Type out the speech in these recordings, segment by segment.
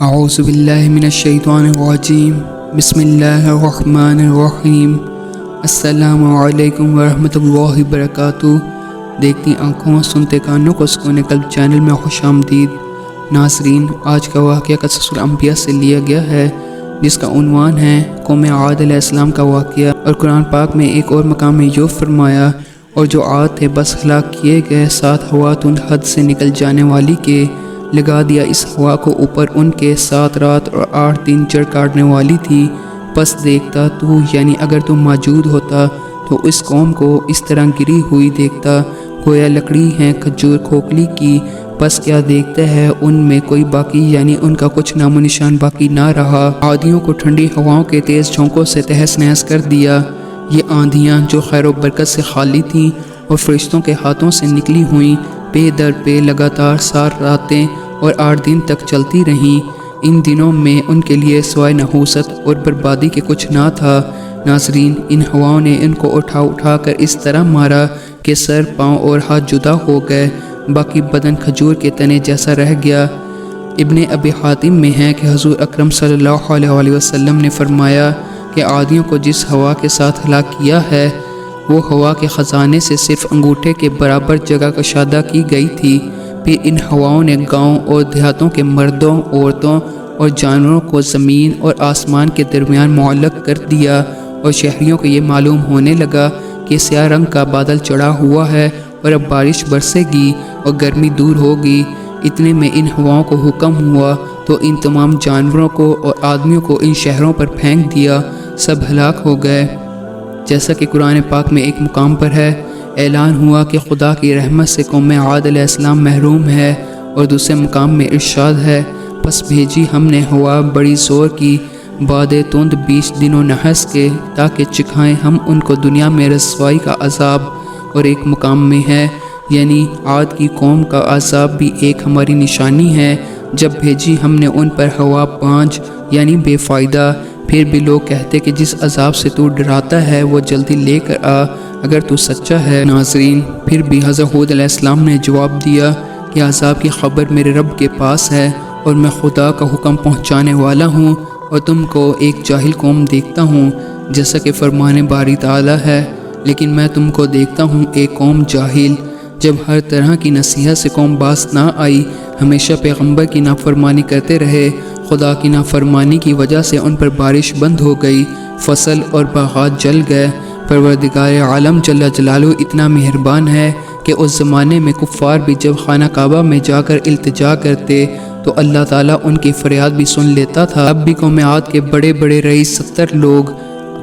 اعوذ باللہ من الشیطان الرجیم بسم اللہ الرحمن الرحیم السلام علیکم ورحمۃ اللہ وبرکاتہ۔ دیکھتی آنکھوں سنتے کانوں کو سکون قلب چینل میں خوش آمدید۔ ناظرین، آج کا واقعہ قصص الانبیاء سے لیا گیا ہے، جس کا عنوان ہے قوم عاد علیہ السلام کا واقعہ۔ اور قرآن پاک میں ایک اور مقام میں یوں فرمایا، اور جو عاد تھے بس ہلاک کیے گئے، ساتھ ہوا تند حد سے نکل جانے والی کے لگا دیا اس ہوا کو اوپر ان کے، 7 رات اور 8 دن جڑ کاٹنے والی تھی۔ پس دیکھتا تو، یعنی اگر تم موجود ہوتا تو اس قوم کو اس طرح گری ہوئی دیکھتا گویا لکڑی ہیں کھجور کھوکھلی کی۔ پس کیا دیکھتا ہے ان میں کوئی باقی، یعنی ان کا کچھ نام و نشان باقی نہ رہا۔ عادیوں کو ٹھنڈی ہواؤں کے تیز جھونکوں سے تہس نہس کر دیا۔ یہ آندھیاں جو خیر و برکت سے خالی تھیں اور فرشتوں کے ہاتھوں سے نکلی ہوئیں، پے در پے لگاتار 7 راتیں اور 8 دن تک چلتی رہیں۔ ان دنوں میں ان کے لیے سوائے نحوست اور بربادی کے کچھ نہ تھا۔ ناظرین، ان ہواؤں نے ان کو اٹھا اٹھا کر اس طرح مارا کہ سر، پاؤں اور ہاتھ جدا ہو گئے، باقی بدن کھجور کے تنے جیسا رہ گیا۔ ابن ابی حاتم میں ہے کہ حضور اکرم صلی اللہ علیہ وسلم نے فرمایا کہ عادیوں کو جس ہوا کے ساتھ ہلاک کیا ہے، وہ ہوا کے خزانے سے صرف انگوٹھے کے برابر جگہ کشادہ کی گئی تھی۔ پھر ان ہواؤں نے گاؤں اور دیہاتوں کے مردوں، عورتوں اور جانوروں کو زمین اور آسمان کے درمیان معلق کر دیا، اور شہریوں کو یہ معلوم ہونے لگا کہ سیاہ رنگ کا بادل چڑھا ہوا ہے اور اب بارش برسے گی اور گرمی دور ہوگی۔ اتنے میں ان ہواؤں کو حکم ہوا تو ان تمام جانوروں کو اور آدمیوں کو ان شہروں پر پھینک دیا، سب ہلاک ہو گئے۔ جیسا کہ قرآن پاک میں ایک مقام پر ہے، اعلان ہوا کہ خدا کی رحمت سے قوم عاد علیہ السلام محروم ہے، اور دوسرے مقام میں ارشاد ہے، پس بھیجی ہم نے ہوا بڑی زور کی، باد تند 20 دنوں نحس کے، تاکہ چکھائیں ہم ان کو دنیا میں رسوائی کا عذاب۔ اور ایک مقام میں ہے، یعنی عاد کی قوم کا عذاب بھی ایک ہماری نشانی ہے، جب بھیجی ہم نے ان پر ہوا 5، یعنی بے فائدہ۔ پھر بھی لوگ کہتے کہ جس عذاب سے تو ڈراتا ہے وہ جلدی لے کر آ، اگر تو سچا ہے۔ ناظرین، پھر بھی حضرت ہود علیہ السلام نے جواب دیا کہ عذاب کی خبر میرے رب کے پاس ہے، اور میں خدا کا حکم پہنچانے والا ہوں، اور تم کو ایک جاہل قوم دیکھتا ہوں، جیسا کہ فرمان باری تعالی ہے، لیکن میں تم کو دیکھتا ہوں ایک قوم جاہل۔ جب ہر طرح کی نصیحت سے قوم باز نہ آئی، ہمیشہ پیغمبر کی نافرمانی کرتے رہے، خدا کی نافرمانی کی وجہ سے ان پر بارش بند ہو گئی، فصل اور باغات جل گئے۔ پروردگار عالم جل جلالہ اتنا مہربان ہے کہ اس زمانے میں کفار بھی جب خانہ کعبہ میں جا کر التجا کرتے تو اللہ تعالیٰ ان کی فریاد بھی سن لیتا تھا۔ اب بھی قوم عاد کے بڑے بڑے رئیس 70 لوگ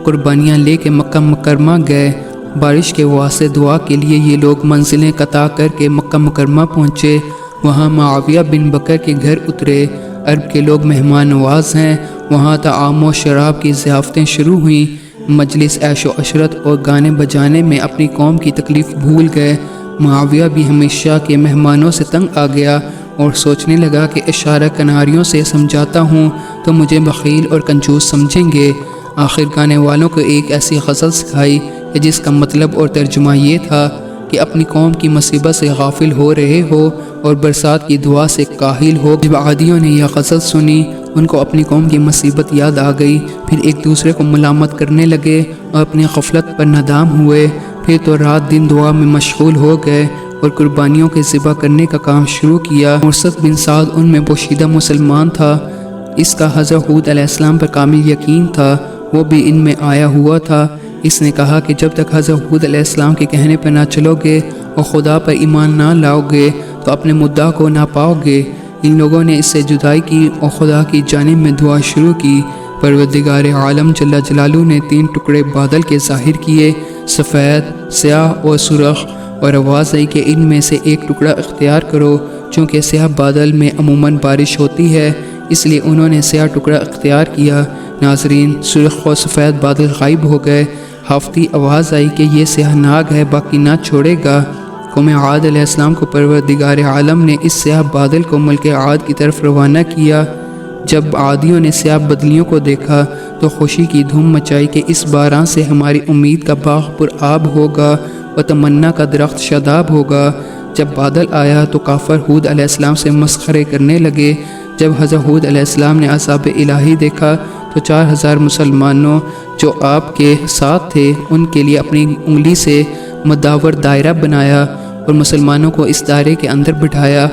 قربانیاں لے کے مکہ مکرمہ گئے۔ بارش کے واسطے دعا کے لیے یہ لوگ منزلیں قطع کر کے مکہ مکرمہ پہنچے۔ وہاں معاویہ بن بکر کے گھر اترے۔ عرب کے لوگ مہمان نواز ہیں، وہاں طعام و شراب کی ضیافتیں شروع ہوئیں۔ مجلس عیش و عشرت اور گانے بجانے میں اپنی قوم کی تکلیف بھول گئے۔ معاویہ بھی ہمیشہ کے مہمانوں سے تنگ آ گیا اور سوچنے لگا کہ اشارہ کناریوں سے سمجھاتا ہوں تو مجھے بخیل اور کنجوس سمجھیں گے۔ آخر گانے والوں کو ایک ایسی غزل سکھائی کہ جس کا مطلب اور ترجمہ یہ تھا کہ اپنی قوم کی مصیبت سے غافل ہو رہے ہو اور برسات کی دعا سے کاہل ہو۔ جب عادیوں نے یہ غزل سنی، ان کو اپنی قوم کی مصیبت یاد آ گئی، پھر ایک دوسرے کو ملامت کرنے لگے اور اپنی غفلت پر نادام ہوئے۔ پھر تو رات دن دعا میں مشغول ہو گئے اور قربانیوں کے ذبح کرنے کا کام شروع کیا۔ مرثد بن سعد ان میں پوشیدہ مسلمان تھا، اس کا حضرت ہود علیہ السلام پر کامل یقین تھا، وہ بھی ان میں آیا ہوا تھا۔ اس نے کہا کہ جب تک حضرت ہود علیہ السلام کے کہنے پر نہ چلو گے اور خدا پر ایمان نہ لاؤ گے تو اپنے مدعا کو نہ پاؤ گے۔ ان لوگوں نے اس سے جدائی کی اور خدا کی جانب میں دعا شروع کی۔ پروردگار عالم جل جلالہ نے 3 ٹکڑے بادل کے ظاہر کیے، سفید، سیاہ اور سرخ، اور آواز آئی کہ ان میں سے ایک ٹکڑا اختیار کرو۔ چونکہ سیاہ بادل میں عموماً بارش ہوتی ہے، اس لیے انہوں نے سیاہ ٹکڑا اختیار کیا۔ ناظرین، سرخ اور سفید بادل غائب ہو گئے۔ ہافتی آواز آئی کہ یہ سیاہ ناگ ہے، باقی نہ چھوڑے گا۔ قوم عاد علیہ السلام کو پروردگار عالم نے اس سیاہ بادل کو ملک عاد کی طرف روانہ کیا۔ جب عادیوں نے سیاہ بدلیوں کو دیکھا تو خوشی کی دھوم مچائی کہ اس باران سے ہماری امید کا باغ پر آب ہوگا اور تمنا کا درخت شاداب ہوگا۔ جب بادل آیا تو کافر ہود علیہ السلام سے مسخرے کرنے لگے، جب حضرت ہود علیہ السلام نے عذاب الہی دیکھا تو 4000 مسلمانوں جو آپ کے ساتھ تھے ان کے لیے اپنی انگلی سے مدور دائرہ بنایا اور مسلمانوں کو اس دائرے کے اندر بٹھایا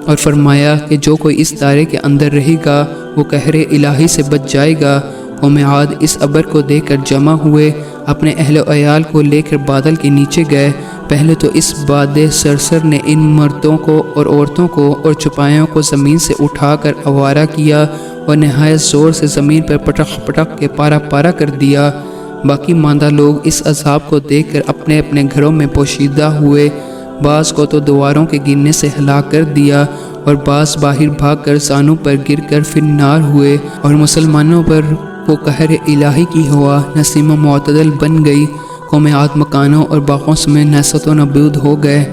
اور فرمایا کہ جو کوئی اس دائرے کے اندر رہے گا وہ قہر الہی سے بچ جائے گا۔ قوم عاد اس ابر کو دیکھ کر جمع ہوئے، اپنے اہل و عیال کو لے کر بادل کے نیچے گئے۔ پہلے تو اس باد سرسر نے ان مردوں کو اور عورتوں کو اور چپایوں کو زمین سے اٹھا کر آوارہ کیا اور نہایت زور سے زمین پر پٹک پٹک کے پارا پارا کر دیا۔ باقی ماندہ لوگ اس عذاب کو دیکھ کر اپنے اپنے گھروں میں پوشیدہ ہوئے، بعض کو تو دیواروں کے گرنے سے ہلاک کر دیا اور بعض باہر بھاگ کر زانوں پر گر کر پھر نار ہوئے، اور مسلمانوں پر وہ قہر الہی کی ہوا نسیم و معتدل بن گئی۔ قوم عاد مکانوں اور باغوں سمیت نیست و نابود ہو گئے۔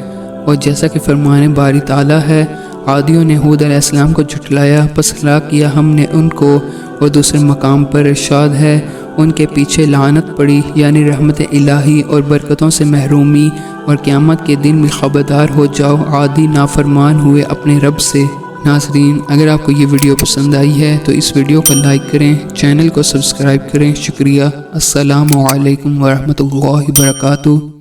اور جیسا کہ فرمان باری تعالیٰ ہے، عادیوں نے ہود علیہ السلام کو جھٹلایا، پس ہلاک کیا ہم نے ان کو۔ اور دوسرے مقام پر ارشاد ہے، ان کے پیچھے لعنت پڑی، یعنی رحمت الہی اور برکتوں سے محرومی، اور قیامت کے دن میں خبردار ہو جاؤ، عادی نافرمان ہوئے اپنے رب سے۔ ناظرین، اگر آپ کو یہ ویڈیو پسند آئی ہے تو اس ویڈیو کو لائک کریں، چینل کو سبسکرائب کریں۔ شکریہ۔ السلام علیکم ورحمۃ اللہ وبرکاتہ۔